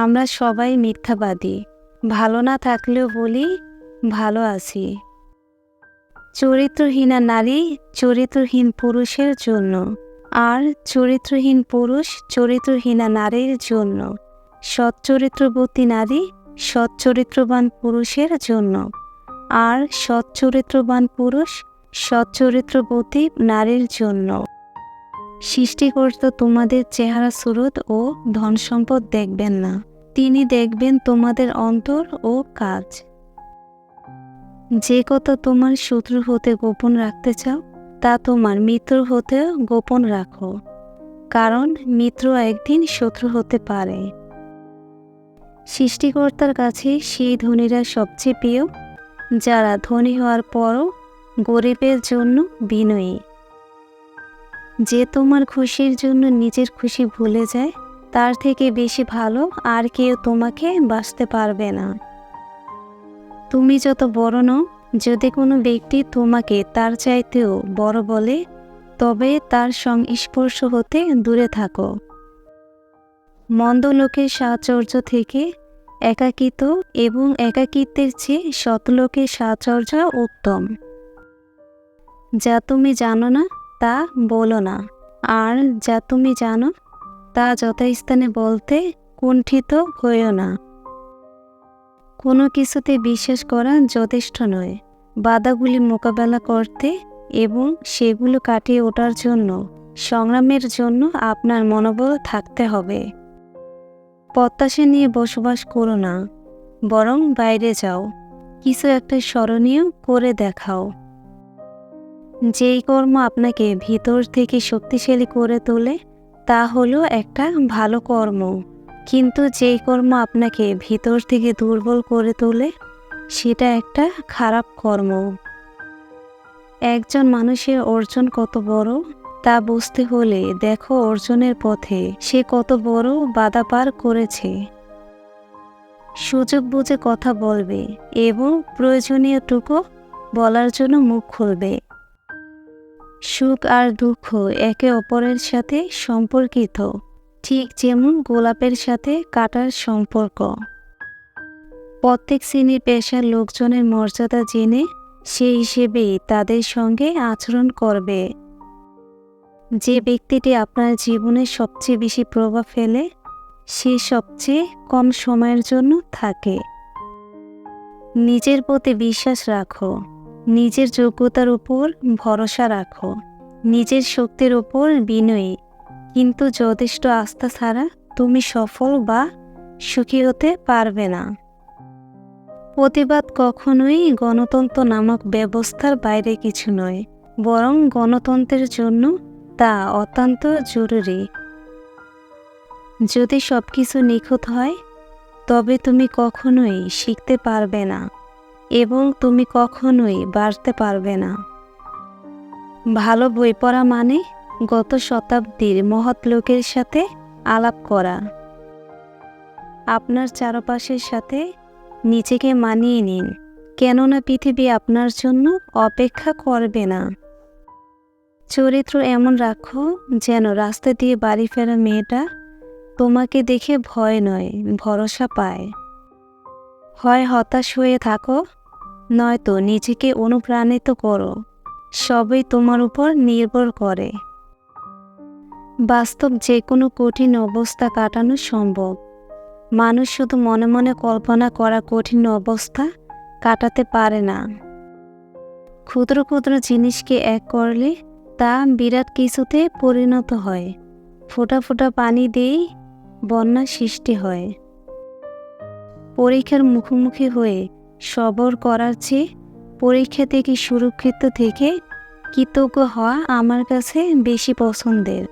আমরা সবাই মিথ্যাবাদী। ভালো না থাকলেও বলি ভালো আছি। চরিত্রহীনা নারী চরিত্রহীন পুরুষের জন্য, আর চরিত্রহীন পুরুষ চরিত্রহীনা নারীর জন্য। সচ্চরিত্রবতী নারী সচ্চরিত্রবান পুরুষের জন্য, আর সচ্চরিত্রবান পুরুষ সচ্চরিত্রবতী নারীর জন্য। সৃষ্টিকর্তা তোমাদের চেহারা সুরত ও ধনসম্পদ দেখবেন না, তিনি দেখবেন তোমাদের অন্তর ও কাজ। যে কথা তোমার শত্রু হতে গোপন রাখতে চাও, তা তোমার মিত্র হতে গোপন রাখো, কারণ মিত্র একদিন শত্রু হতে পারে। সৃষ্টিকর্তার কাছে সেই ধনীরা সবচেয়ে প্রিয়, যারা ধনী হওয়ার পরও গরিবের জন্য বিনয়ী। যে তোমার খুশির জন্য নিজের খুশি ভুলে যায়, তার থেকে বেশি ভালো আর কেউ তোমাকে বাঁচতে পারবে না। তুমি যত বড় নও, যদি কোনো ব্যক্তি তোমাকে তার চাইতেও বড় বলে, তবে তার সংস্পর্শ হতে দূরে থাকো। মন্দ লোকের সাহচর্য থেকে একাকিত্ব এবং একাকিত্বের চেয়ে সৎলোকের সাহচর্য উত্তম। যা তুমি জানো না তা বলো না, আর যা তুমি জানো তা যথাস্থানে বলতে কুণ্ঠিত হইও না। কোনো কিছুতে বিশ্বাস করা যথেষ্ট নয়, বাধাগুলি মোকাবেলা করতে এবং সেগুলো কাটিয়ে ওঠার জন্য সংগ্রামের জন্য আপনার মনোবল থাকতে হবে। প্রত্যাশা নিয়ে বসবাস করো না, বরং বাইরে যাও, কিছু একটা স্মরণীয় করে দেখাও। যেই কর্ম আপনাকে ভিতর থেকে শক্তিশালী করে তোলে তা হলো একটা ভালো কর্ম, কিন্তু যেই কর্ম আপনাকে ভিতর থেকে দুর্বল করে তোলে সেটা একটা খারাপ কর্ম। একজন মানুষের অর্জন কত বড় তা বুঝতে হলে দেখো অর্জনের পথে সে কত বড় বাধা পার করেছে। সুযোগ বুঝে কথা বলবে এবং প্রয়োজনীয়টুকু বলার জন্য মুখ খুলবে। সুখ আর দুঃখ একে অপরের সাথে সম্পর্কিত, ঠিক যেমন গোলাপের সাথে কাঁটার সম্পর্ক। প্রত্যেক শ্রেণীর পেশার লোকজনের মর্যাদা জেনে সেই হিসেবেই তাদের সঙ্গে আচরণ করবে। যে ব্যক্তিটি আপনার জীবনে সবচেয়ে বেশি প্রভাব ফেলে, সে সবচেয়ে কম সময়ের জন্য থাকে। নিজের প্রতি বিশ্বাস রাখো, নিজের যোগ্যতার উপর ভরসা রাখো, নিজের শক্তির উপর বিনয়ী, কিন্তু যথেষ্ট আস্থা ছাড়া তুমি সফল বা সুখী হতে পারবে না। প্রতিবাদ কখনোই গণতন্ত্র নামক ব্যবস্থার বাইরে কিছু নয়, বরং গণতন্ত্রের জন্য তা অত্যন্ত জরুরি। যদি সবকিছু নিখুঁত হয়, তবে তুমি কখনোই শিখতে পারবে না এবং তুমি কখনোই বাড়তে পারবে না। ভালো বই পড়া মানে গত শতাব্দীর মহৎ লোকের সাথে আলাপ করা। আপনার চারপাশের সাথে নিজেকে মানিয়ে নিন, কেননা পৃথিবী আপনার জন্য অপেক্ষা করবে না। চরিত্র এমন রাখো যেন রাস্তা দিয়ে বাড়ি ফেরা মেয়েটা তোমাকে দেখে ভয় নয় ভরসা পায়। হয় হতাশ হয়ে থাকো, নয়তো নিজেকে অনুপ্রাণিত করো, সবই তোমার উপর নির্ভর করে। বাস্তব যে কোনো কঠিন অবস্থা কাটানো সম্ভব, মানুষ শুধু মনে মনে কল্পনা করা কঠিন অবস্থা কাটাতে পারে না। ক্ষুদ্র ক্ষুদ্র জিনিসকে এক করলে তা বিরাট কিছুতে পরিণত হয়। ফোঁটা ফোঁটা পানি দিয়েই বন্যা সৃষ্টি হয়। পরীক্ষার মুখোমুখি হয়ে সবর করার চেয়ে পরীক্ষা থেকে সুরক্ষিত থেকে কৃতজ্ঞ হওয়া আমার কাছে বেশি পছন্দের।